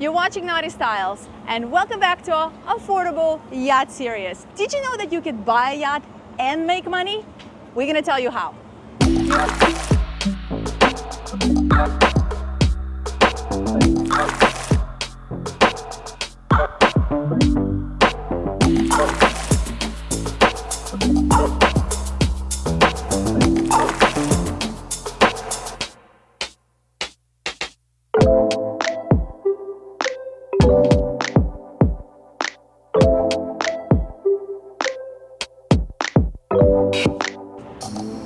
You're watching NautiStyles, and welcome back to our affordable yacht series. Did you know that you could buy a yacht and make money? We're gonna tell you how.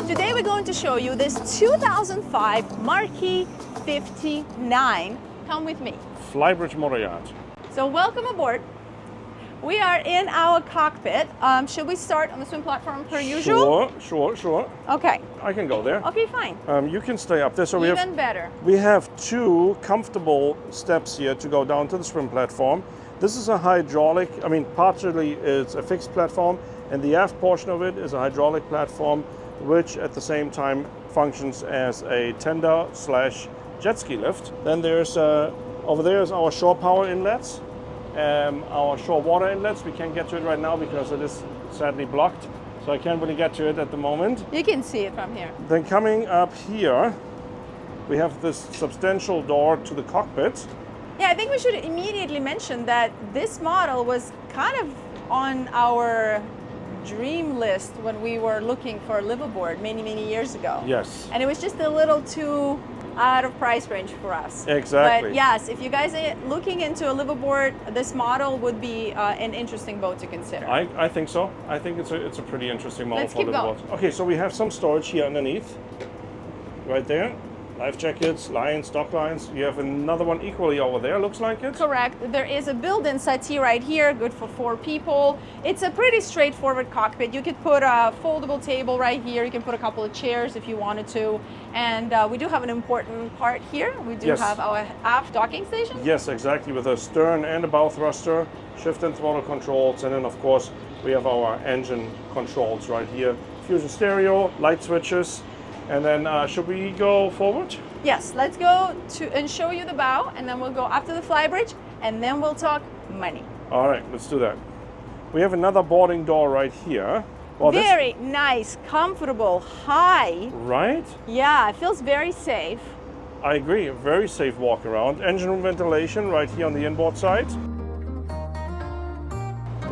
Today we're going to show you this 2005 Marquis 59. Come with me. Flybridge Motor Yacht. So welcome aboard. We are in our cockpit. Should we start on the swim platform per usual? Sure. Okay. I can go there. Okay, fine. You can stay up there. So Even better. We have two comfortable steps here to go down to the swim platform. This is a hydraulic, partially it's a fixed platform, and the aft portion of it is a hydraulic platform, which at the same time functions as a tender / jet ski lift. Then there's over there is our shore power inlets, our shore water inlets. We can't get to it right now because it is sadly blocked, so I can't really get to it at the moment. You can see it from here. Then coming up here, we have this substantial door to the cockpit. Yeah, I think we should immediately mention that this model was kind of on our dream list when we were looking for a liveaboard many years ago. Yes. And it was just a little too out of price range for us. Exactly. But yes, if you guys are looking into a liveaboard, this model would be an interesting boat to consider. I think so. I think it's a pretty interesting model. Let's for keep liveaboard. going. Okay, so we have some storage here underneath, right there. Life jackets, lines, dock lines. You have another one equally over there, looks like it. Correct. There is a built-in settee right here, good for 4 people. It's a pretty straightforward cockpit. You could put a foldable table right here. You can put a couple of chairs if you wanted to. And we do have an important part here. We do have our aft docking station. Yes, exactly, with a stern and a bow thruster, shift and throttle controls, and then of course we have our engine controls right here. Fusion stereo, light switches. And then should we go forward? Yes, let's go to and show you the bow, and then we'll go up to the flybridge, and then we'll talk money. All right, let's do that. We have another boarding door right here. Well, very nice, comfortable, high. Right? Yeah, it feels very safe. I agree, a very safe walk around. Engine room ventilation right here on the inboard side.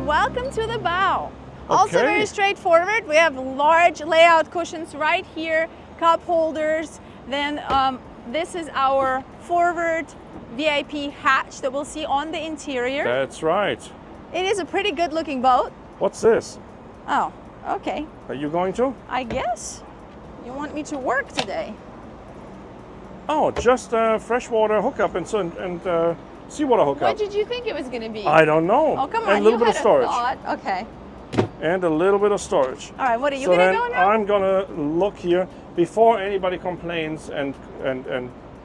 Welcome to the bow. Okay. Also very straightforward. We have large layout cushions right here, cup holders. Then this is our forward VIP hatch that we'll see on the interior. That's right. It is a pretty good looking boat. What's this? Oh, okay. Are you going to? I guess. You want me to work today? Oh, just a freshwater hookup and seawater hookup. What did you think it was going to be? I don't know. Oh, come on. And a little bit of had storage. A thought. Okay. And a little bit of storage. All right, what are you So going to then go now? I'm gonna look here before anybody complains and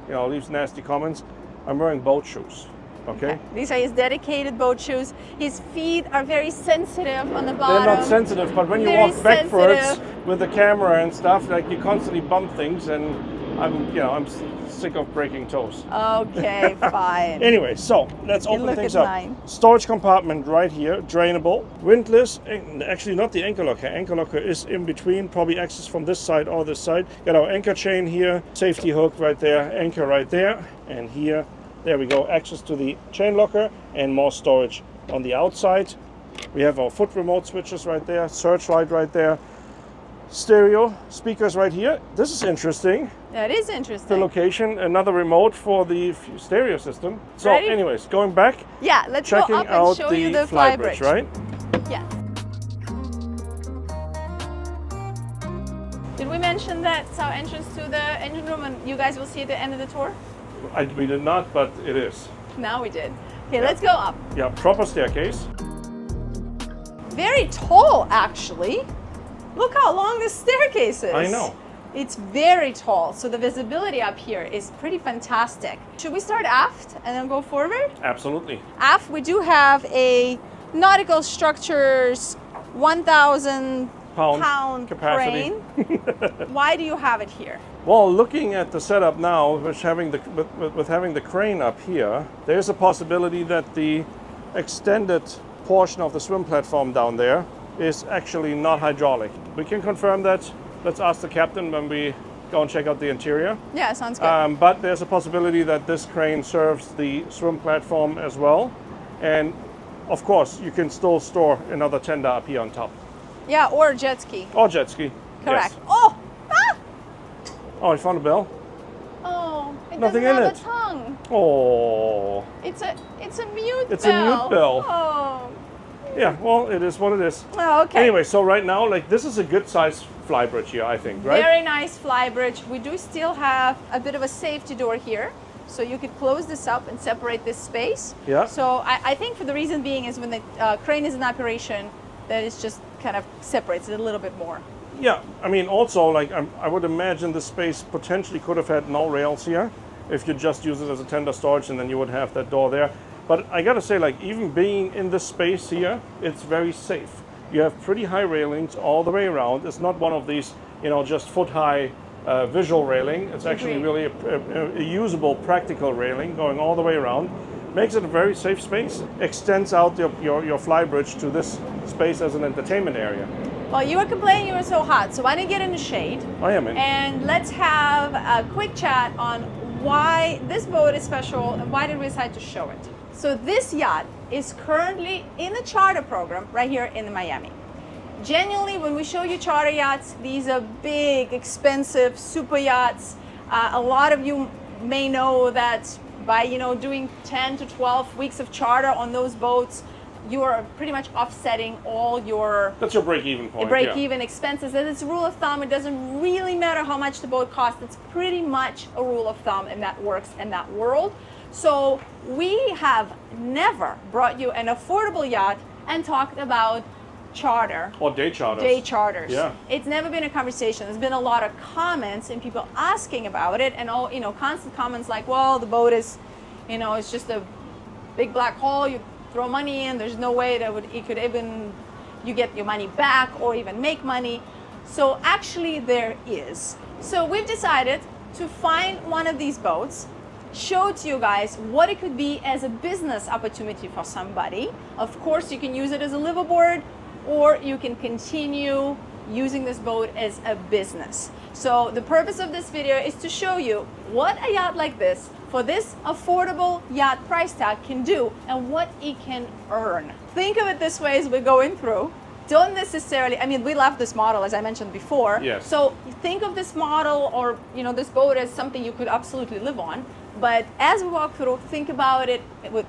leaves nasty comments. I'm wearing boat shoes. Okay? These are his dedicated boat shoes. His feet are very sensitive on the bottom. They're not sensitive, but when you Very walk backwards sensitive. with the camera and stuff, like you constantly bump things, and I'm sick of breaking toes. Okay, fine. Anyway, so let's You open look things at up. mine. Storage compartment right here, drainable, windlass. Actually, not the anchor locker. Anchor locker is in between, probably access from this side or this side. Got our anchor chain here, safety hook right there, anchor right there, and here. There we go. Access to the chain locker and more storage on the outside. We have our foot remote switches right there, searchlight right there, stereo speakers right here. This is interesting. That is The interesting. location, another remote for the stereo system. So Ready? anyways, going back, Yeah, let's go checking up and out show the you the flybridge, right? Yeah. Did we mention that it's our entrance to the engine room, and you guys will see at the end of the tour? We did not, but it is. Now we did. Okay, let's go up. Yeah, proper staircase. Very tall, actually. Look how long this staircase is. I know. It's very tall, so the visibility up here is pretty fantastic. Should we start aft and then go forward? Absolutely. Aft, we do have a Nautical Structures 1000 pound capacity. crane. Why do you have it here? Well, looking at the setup now, with having the crane up here, there's a possibility that the extended portion of the swim platform down there is actually not hydraulic. We can confirm that. Let's ask the captain when we go and check out the interior. Yeah, sounds good. But there's a possibility that this crane serves the swim platform as well. And of course, you can still store another tender up here on top. Yeah, or jet ski. Or jet ski. Correct. Yes. Oh! Ah! Oh, I found a bell. Oh, it Nothing doesn't in have it. a tongue. Oh. It's a mute It's bell. a mute bell. Oh. Yeah, well, it is what it is. Oh, okay. Anyway, so right now, like, this is a good size Flybridge here, I think, right? Very nice Flybridge. We do still have a bit of a safety door here. So you could close this up and separate this space. Yeah. So I think for the reason being is when the crane is in operation, that it just kind of separates it a little bit more. Yeah, I mean, also, like, I would imagine this space potentially could have had no rails here if you just use it as a tender storage, and then you would have that door there. But I gotta say, like, even being in this space here, it's very safe. You have pretty high railings all the way around. It's not one of these, you know, just foot-high visual railing. It's actually really a usable, practical railing going all the way around. Makes it a very safe space. Extends out your Flybridge to this space as an entertainment area. Well, you were complaining you were so hot, so why don't you get in the shade? I am in. And let's have a quick chat on why this boat is special and why did we decide to show it. So this yacht is currently in the charter program right here in Miami. Genuinely, when we show you charter yachts, these are big, expensive, super yachts. A lot of you may know that by doing 10 to 12 weeks of charter on those boats, you are pretty much offsetting all your That's your break-even point. break-even expenses. And it's a rule of thumb. It doesn't really matter how much the boat costs. It's pretty much a rule of thumb, and that works in that world. So we have never brought you an affordable yacht and talked about charter. Or day charters. Day charters. Yeah. It's never been a conversation. There's been a lot of comments and people asking about it, and all constant comments like, well, the boat is, it's just a big black hole. You throw money in. There's no way that you get your money back or even make money. So actually there is. So we've decided to find one of these boats, show to you guys what it could be as a business opportunity for somebody. Of course, you can use it as a liveaboard, or you can continue using this boat as a business. So the purpose of this video is to show you what a yacht like this, for this affordable yacht price tag, can do and what it can earn. Think of it this way as we're going through. Don't necessarily, we love this model, as I mentioned before. Yes. So think of this model or this boat as something you could absolutely live on. But as we walk through, think about it,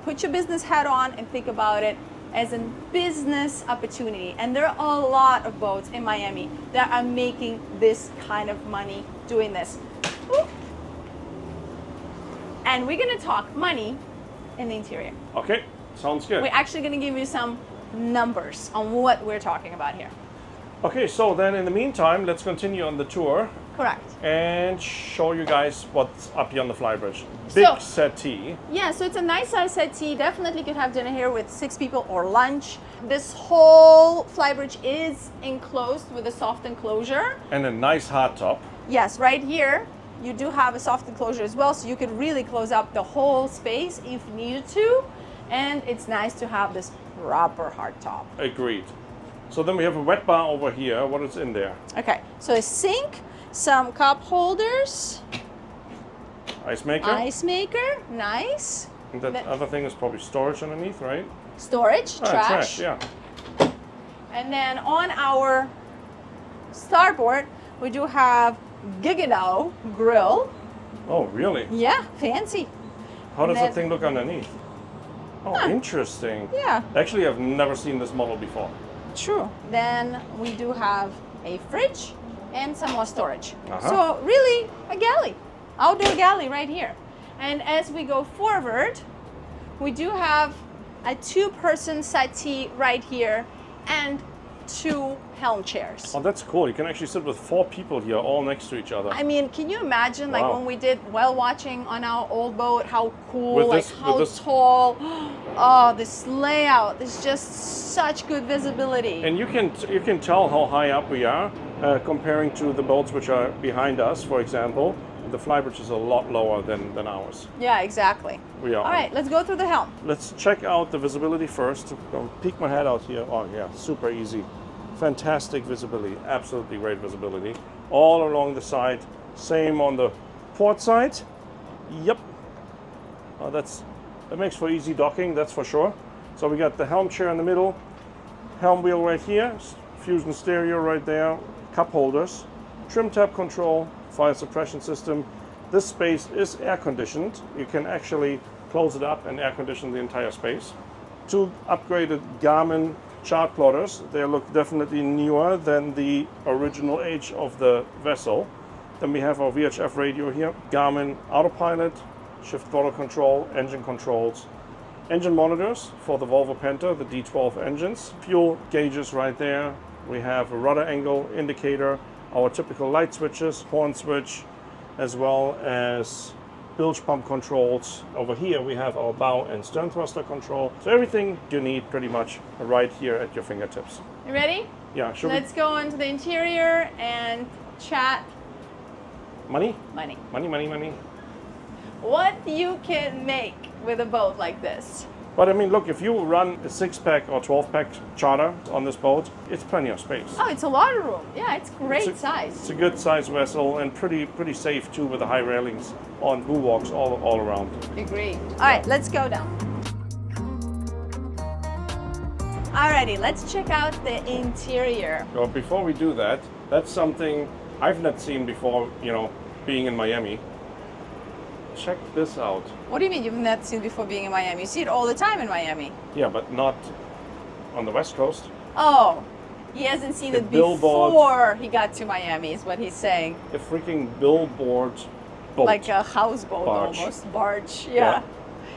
put your business hat on and think about it as a business opportunity. And there are a lot of boats in Miami that are making this kind of money doing this. Ooh. And we're gonna talk money in the interior. Okay, sounds good. We're actually gonna give you some numbers on what we're talking about here. Okay, so then in the meantime, let's continue on the tour Correct. and show you guys what's up here on the Flybridge. Big So- settee. Yeah, so it's a nice size settee. Definitely could have dinner here with 6 people or lunch. This whole Flybridge is enclosed with a soft enclosure. And a nice hard top. Yes, right here you do have a soft enclosure as well, so you could really close up the whole space if needed to. And it's nice to have this proper hard top. Agreed. So then we have a wet bar over here. What is in there? Okay, so a sink, some cup holders, Ice maker. ice maker, nice. And that other thing is probably storage underneath, right? Storage, trash. Yeah. And then on our starboard, we do have Gigano grill. Oh, really? Yeah, fancy. How does then- that thing look underneath? Oh, Huh. interesting. Yeah, Actually, I've never seen this model before. true. Then we do have a fridge and some more storage. Uh-huh. So really a galley, outdoor galley right here. And as we go forward, we do have a 2-person settee right here. And 2 Helm chairs. Oh, that's cool. You can actually sit with 4 people here, all next to each other. I mean, can you imagine, like Wow. when we did whale watching on our old boat, how cool, With like this- how with this- tall. Oh, this layout is just such good visibility. And you can tell how high up we are comparing to the boats which are behind us, for example. The Flybridge is a lot lower than ours. Yeah, exactly. We are. All right, let's go through the Helm. Let's check out the visibility first. I'll peek my head out here. Oh yeah, super easy. Fantastic visibility, absolutely great visibility. All along the side, same on the port side. Yep. Oh, that makes for easy docking, that's for sure. So we got the Helm chair in the middle, Helm wheel right here, Fusion stereo right there, cup holders, trim tab control, fire suppression system. This space is air conditioned. You can actually close it up and air condition the entire space. 2 upgraded Garmin chart plotters. They look definitely newer than the original age of the vessel. Then we have our VHF radio here, Garmin autopilot, shift throttle control, engine controls, engine monitors for the Volvo Penta, the D12 engines, fuel gauges right there. We have a rudder angle indicator, our typical light switches, horn switch, as well as bilge pump controls. Over here we have our bow and stern thruster control. So everything you need pretty much right here at your fingertips. You ready? Yeah, should Let's go into the interior and chat Money? money. Money, money, money. What you can make with a boat like this. But I mean, look, if you run a 6-pack or 12-pack charter on this boat, it's plenty of space. Oh, it's a lot of room. Yeah, it's great It's size. a good size vessel and pretty safe too, with the high railings on boo-walks all around. Agree. All right, let's go down. Alrighty, let's check out the interior. So before we do that, that's something I've not seen before, you know, being in Miami. Check this out. What do you mean you've not seen before being in Miami? You see it all the time in Miami. Yeah, but not on the West Coast. Oh, he hasn't seen The it billboard. before he got to Miami, is what he's saying. A freaking billboard boat. Like a houseboat Barge. almost. Barge, yeah.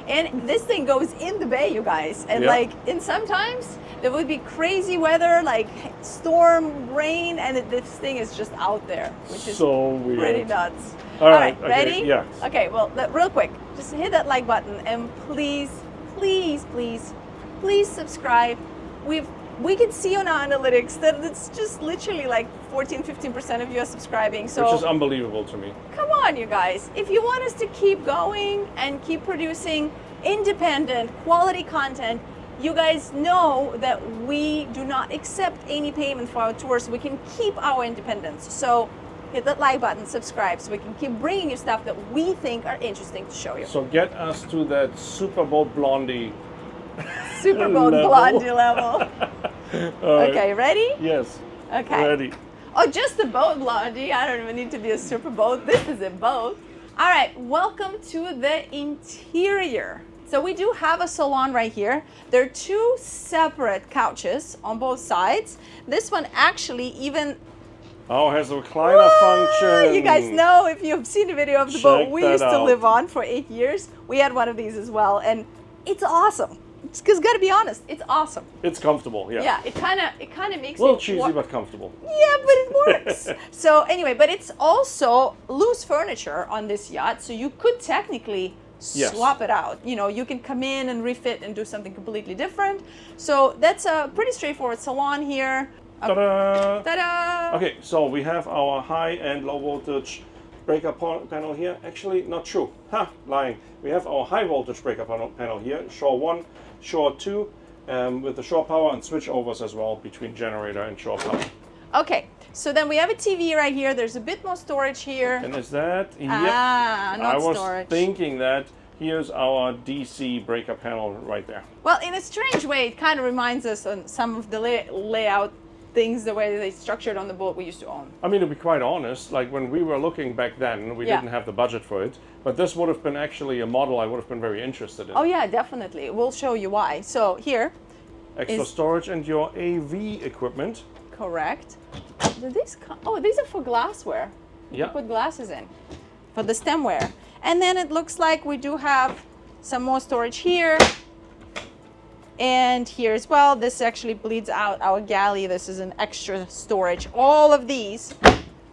And this thing goes in the bay, you guys. And Yeah. like, in sometimes there would be crazy weather, like storm, rain, and this thing is just out there, which is so weird. pretty nuts. All right, okay, ready? yes. Okay, well, real quick, just hit that like button and please, please, please, please subscribe. We can see on our analytics that it's just literally like 14-15% of you are subscribing. So Which is unbelievable to me. come on, you guys. If you want us to keep going and keep producing independent, quality content, you guys know that we do not accept any payment for our tours, so we can keep our independence. So hit that like button, subscribe, so we can keep bringing you stuff that we think are interesting to show you. So get us to that Super Bowl Blondie. Super Bowl level. Blondie level. All right. Okay, ready? Yes. Okay. Ready. Oh, just a boat, Blondie. I don't even need to be a super boat. This is a boat. All right, welcome to the interior. So we do have a salon right here. There are 2 separate couches on both sides. This one actually even... Oh, it has a recliner function. You guys know, if you've seen the video of the boat Check we that used to out. live on for 8 years, we had one of these as well, and it's awesome. Because gotta be honest, it's awesome. It's comfortable, yeah. Yeah, it kind of makes A little it cheesy, but comfortable. Yeah, but it works. So anyway, but it's also loose furniture on this yacht, so you could technically Yes. swap it out. You know, you can come in and refit and do something completely different. So that's a pretty straightforward salon here. Ta-da! Ta-da! Okay, so we have our high and low voltage breaker panel here. Actually, not true. Lying. We have our high voltage breaker panel here, shore 1, shore 2, with the shore power and switch overs as well between generator and shore power. Okay, so then we have a TV right here. There's a bit more storage here. And is that? Ah, not I was storage. thinking that. Here's our DC breaker panel right there. Well, in a strange way, it kind of reminds us on some of the layout things, the way they structured on the boat we used to own. I mean, to be quite honest, like when we were looking back then, we Yeah. didn't have the budget for it. But this would have been actually a model I would have been very interested in. Oh yeah, definitely. We'll show you why. So here, Extra is- storage and your AV equipment. correct. These are for glassware. You Yeah. can put glasses in for the stemware. And then it looks like we do have some more storage here. And here as well, this actually bleeds out our galley. This is an extra storage. All of these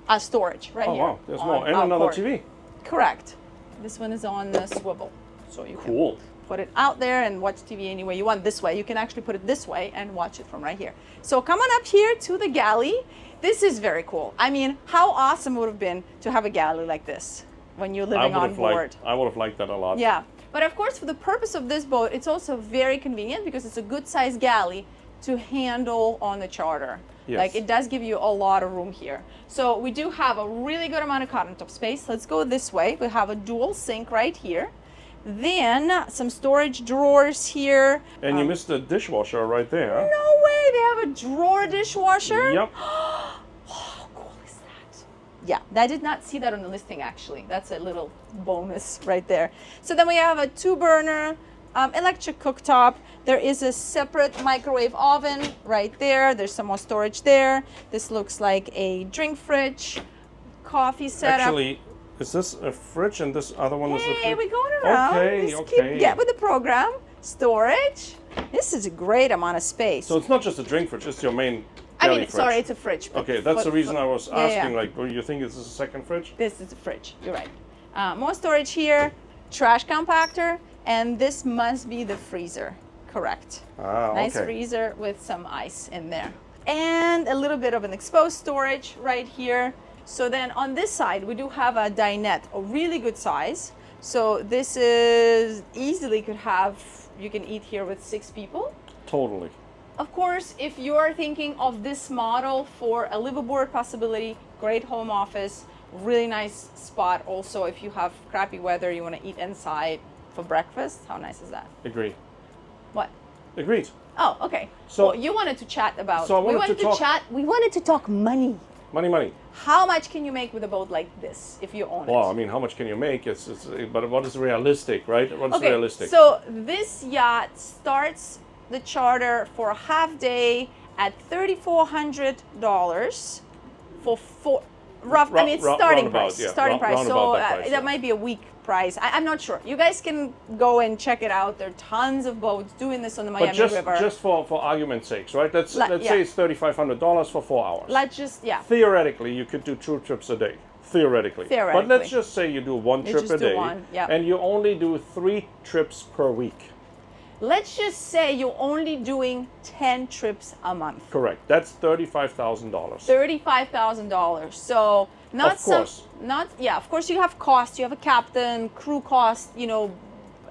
are storage right here. Oh wow, there's more. And another TV. Correct. This one is on the swivel. So you Cool. can put it out there and watch TV any way you want. This way, you can actually put it this way and watch it from right here. So come on up here to the galley. This is very cool. I mean, how awesome would it have been to have a galley like this when you're living on board? I would have liked that a lot. Yeah. But of course, for the purpose of this boat, it's also very convenient because it's a good sized galley to handle on the charter. Yes. Like it does give you a lot of room here. So we do have a really good amount of countertop space. Let's go this way. We have a dual sink right here. Then some storage drawers here. And you missed the dishwasher right there. No way, they have a drawer dishwasher? Yep. How cool is that? Yeah, I did not see that on the listing actually. That's a little bonus right there. So then we have a 2-burner electric cooktop. There is a separate microwave oven right there. There's some more storage there. This looks like a drink fridge, coffee setup. Actually, is this a fridge and this other one is a Hey, fridge? we're going around. Okay, Just okay. get with the program. Storage. This is a great amount of space. So it's not just a drink fridge, it's your main I galley mean, fridge. sorry, it's a fridge. but- Okay, that's but- the reason I was yeah, asking, yeah. like, well, you think this is a second fridge? This is a fridge. You're right. More storage here, trash compactor, and this must be the freezer. Correct. Ah, Nice okay. freezer with some ice in there. And a little bit of an exposed storage right here. So then on this side, we do have a dinette, a really good size. So this is easily could have, you can eat here with 6 people. Totally. Of course, if you're thinking of this model for a liveaboard possibility, great home office, really nice spot. Also, if you have crappy weather, you want to eat inside for breakfast. How nice is that? Agreed. What? Agreed. Oh, okay. So- Well, you wanted to chat about. So I we wanted to talk- We wanted to talk money. Money. How much can you make with a boat like this if you own Well, I it? mean, how much can you make? But what is realistic, right? What is Okay, realistic? so this yacht starts the charter for a half day at $3,400 for rough. I mean, it's starting roundabout, price. yeah, Starting price. So roundabout that price, yeah. that might be a week price. I'm not sure. You guys can go and check it out. There are tons of boats doing this on the Miami But just River. for argument's sakes, right? Let's yeah. say it's $3,500 for 4 hours. Let's just Theoretically, you could do 2 trips a day. Theoretically. But let's just say you do 1 trip just a do day, one, yeah. and you only do 3 trips per week. Let's just say you're only doing 10 trips a month. Correct. That's $35,000. $35,000. So not Of course. Of course you have costs. You have a captain, crew cost. You know,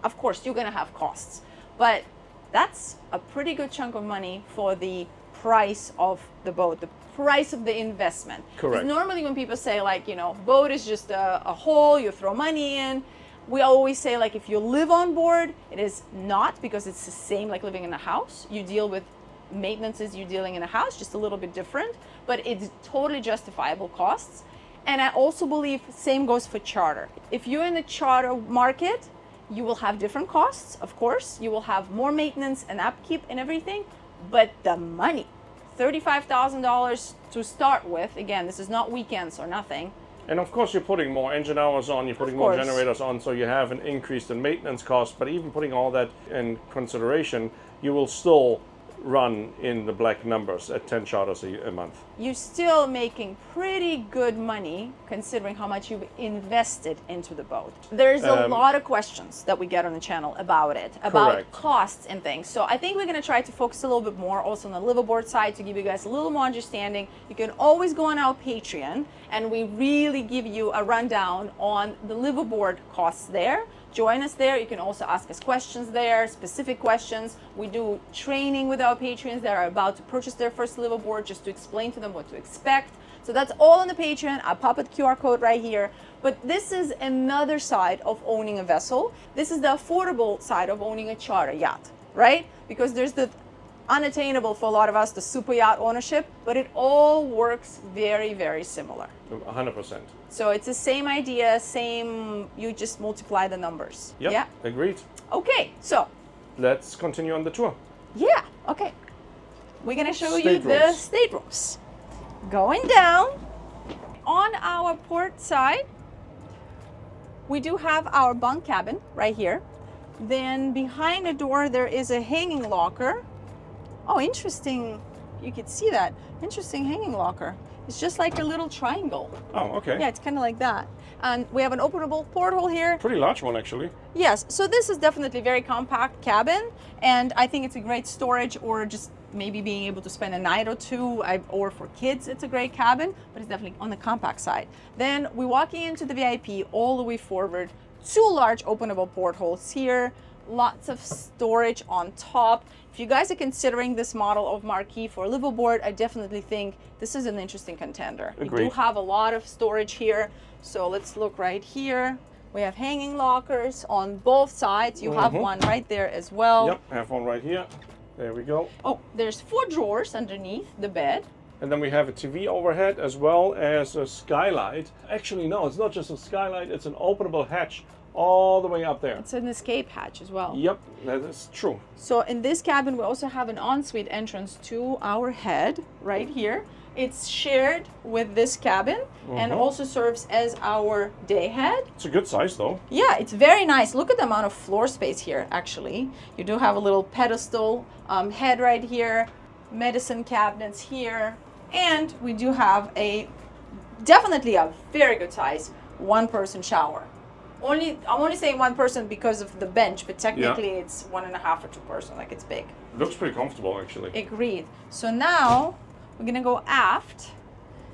of course you're gonna have costs, but that's a pretty good chunk of money for the price of the boat, the price of the investment. 'Cause Correct. normally when people say like, you know, boat is just a hole you throw money in, we always say like if you live on board, it is not, because it's the same like living in a house. You deal with maintenance as you're dealing in a house, just a little bit different, but it's totally justifiable costs. And I also believe same goes for charter. If you're in the charter market, you will have different costs, of course. You will have more maintenance and upkeep and everything, but the money, $35,000 to start with. Again, this is not weekends or nothing. And of course, you're putting more engine hours on, you're putting Of more course. generators on, so you have an increase in maintenance costs. But even putting all that in consideration, you will still run in the black numbers at 10 charters a month. You're still making pretty good money considering how much you've invested into the boat. There's a lot of questions that we get on the channel about it, about Correct. costs and things. So I think we're going to try to focus a little bit more also on the liveaboard side to give you guys a little more understanding. You can always go on our Patreon and we really give you a rundown on the liveaboard costs there. Join us there. You can also ask us questions there, specific questions. We do training with our patrons that are about to purchase their first liveaboard, just to explain to them what to expect. So that's all on the Patreon. I'll pop a QR code right here. But this is another side of owning a vessel. This is the affordable side of owning a charter yacht, right? Because there's the unattainable for a lot of us, the super yacht ownership, but it all works very, very similar. 100%. So it's the same idea, same, you just multiply the numbers. Yep, Yeah. agreed. Okay, so, Let's continue on the tour. yeah, okay. We're gonna show you the Staterooms. staterooms. Going down, on our port side, we do have our bunk cabin right here. Then behind the door there is a hanging locker. Oh, interesting. You could see that. Interesting hanging locker. It's just like a little triangle. Oh, okay. Yeah, it's kind of like that. And we have an openable porthole here. Pretty large one, actually. Yes, so this is definitely a very compact cabin, and I think it's a great storage or just maybe being able to spend a night or two, or for kids, it's a great cabin, but it's definitely on the compact side. Then we're walking into the VIP all the way forward. 2 large openable portholes here, lots of storage on top. If you guys are considering this model of Marquis for Liveaboard, I definitely think this is an interesting contender. Agreed. We do have a lot of storage here, so let's look right here. We have hanging lockers on both sides. You have one right there as well. Yep, I have one right here. There we go. Oh, there's 4 drawers underneath the bed. And then we have a TV overhead as well as a skylight. Actually, no, it's not just a skylight, it's an openable hatch all the way up there. It's an escape hatch as well. Yep, that is true. So in this cabin, we also have an ensuite entrance to our head right here. It's shared with this cabin and also serves as our day head. It's a good size though. Yeah, it's very nice. Look at the amount of floor space here, actually. You do have a little pedestal head right here, medicine cabinets here, and we do have definitely a very good size 1-person shower. I'm only saying 1 person because of the bench, but technically it's 1.5 or 2 person, like it's big. Looks pretty comfortable actually. Agreed. So now we're gonna go aft.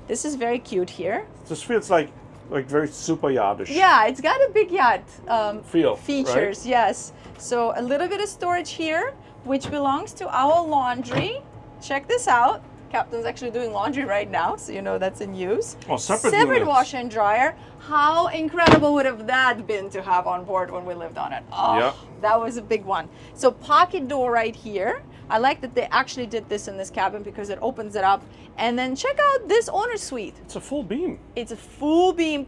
This is very cute here. This feels like very super yachtish. Yeah, it's got a big yacht right? features, yes. So a little bit of storage here, which belongs to our laundry. Check this out. Captain's actually doing laundry right now, so you know that's in use. Oh, separate units. Washer and dryer. How incredible would have that been to have on board when we lived on it? Oh, yeah. That was a big one. So pocket door right here. I like that they actually did this in this cabin because it opens it up. And then check out this owner's suite. It's a full beam. It's a full beam,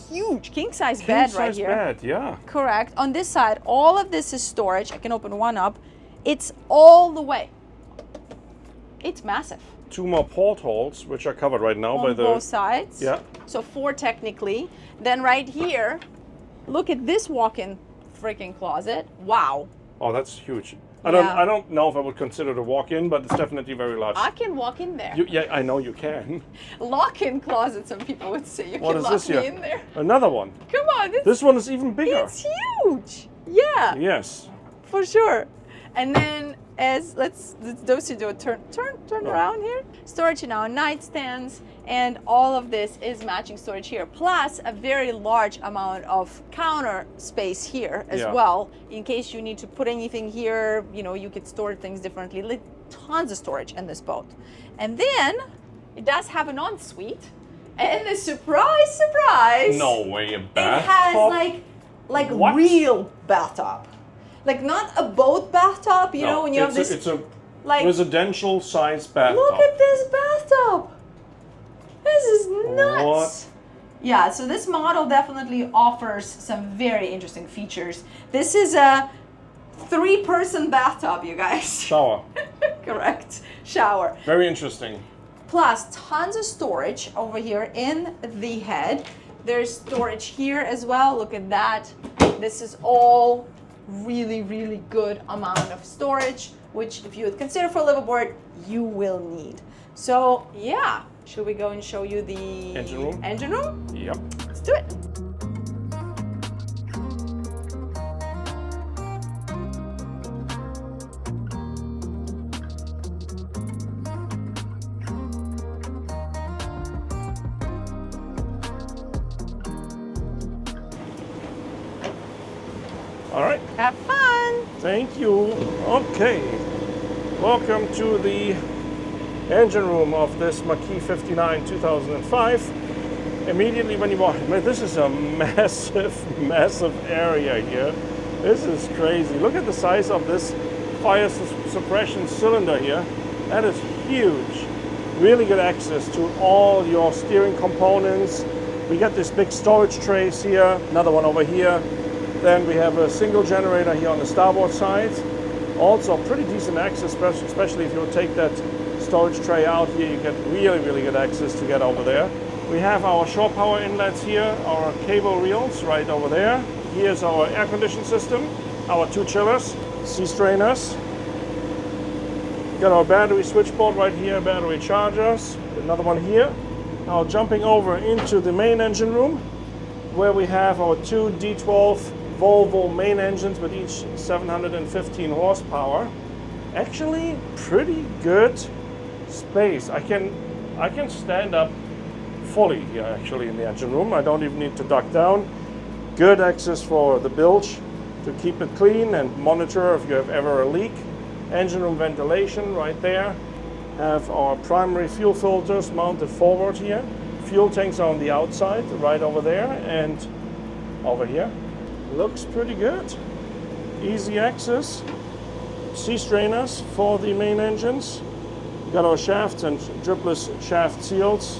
huge king size bed right here. Bed, yeah. Correct. On this side, all of this is storage. I can open one up. It's all the way. It's massive. 2 more portholes, which are covered right now by On both sides. Yeah. So 4 technically. Then right here, look at this walk-in freaking closet. Wow. Oh, that's huge. Yeah. I don't know if I would consider it a walk-in, but it's definitely very large. I can walk in there. Yeah, I know you can. Lock-in closet, some people would say. You What can is lock this me here? in there. Another one. Come on. This one is even bigger. It's huge. Yeah. Yes. For sure. And then let's do a turn around here. Storage in our nightstands, and all of this is matching storage here. Plus a very large amount of counter space here as well, in case you need to put anything here. You know, you could store things differently. Like, tons of storage in this boat. And then it does have an ensuite, and a surprise. No way, a It bathtub. has like What? real bathtub. Like not a boat bathtub, you know, when you have this. It's a like, residential size bathtub. look at this bathtub. This is nuts. What? Yeah, so this model definitely offers some very interesting features. This is a 3-person bathtub, you guys. Shower. Correct. Shower. Very interesting. Plus tons of storage over here in the head. There's storage here as well. Look at that. This is all really good amount of storage, which if you would consider for Liveaboard, you will need. So yeah, should we go and show you the engine room? Yep. Let's do it. All right. Have fun. Thank you. Okay. Welcome to the engine room of this Marquis 59 2005. Immediately when you walk, man, this is a massive area here. This is crazy. Look at the size of this fire suppression cylinder here. That is huge. Really good access to all your steering components. We got this big storage trays here, another one over here. Then we have a single generator here on the starboard side. Also pretty decent access, especially if you take that storage tray out here, you get really good access to get over there. We have our shore power inlets here, our cable reels right over there. Here's our air conditioning system. our 2 chillers, sea strainers. Got our battery switchboard right here, battery chargers, another one here. Now jumping over into the main engine room, where we have our 2 D12 Volvo main engines with each 715 horsepower. Actually, pretty good space. I can stand up fully here actually in the engine room. I don't even need to duck down. Good access for the bilge to keep it clean and monitor if you have ever a leak. Engine room ventilation right there. Have our primary fuel filters mounted forward here. Fuel tanks are on the outside, right over there and over here. Looks pretty good. Easy access. Sea strainers for the main engines. We got our shafts and dripless shaft seals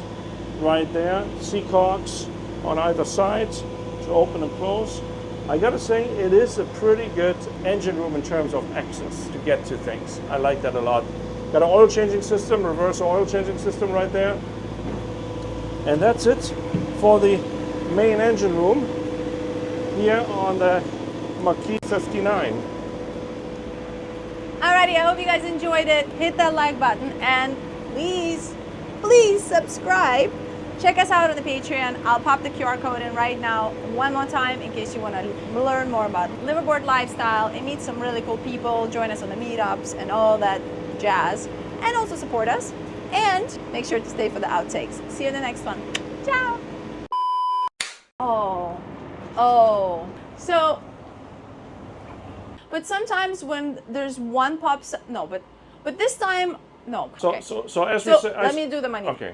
right there. Sea caulks on either side to open and close. I gotta say, it is a pretty good engine room in terms of access to get to things. I like that a lot. Got an oil changing system, reverse oil changing system right there. And that's it for the main engine room here on the Marquis 59. Alrighty, I hope you guys enjoyed it. Hit that like button and please subscribe. Check us out on the Patreon. I'll pop the QR code in right now one more time in case you want to learn more about liveaboard lifestyle and meet some really cool people. Join us on the meetups and all that jazz. And also support us. And make sure to stay for the outtakes. See you in the next one. Ciao. Oh. So, but sometimes when there's one pops, no, but this time, no. Okay. So as we say, let me do the money. Okay.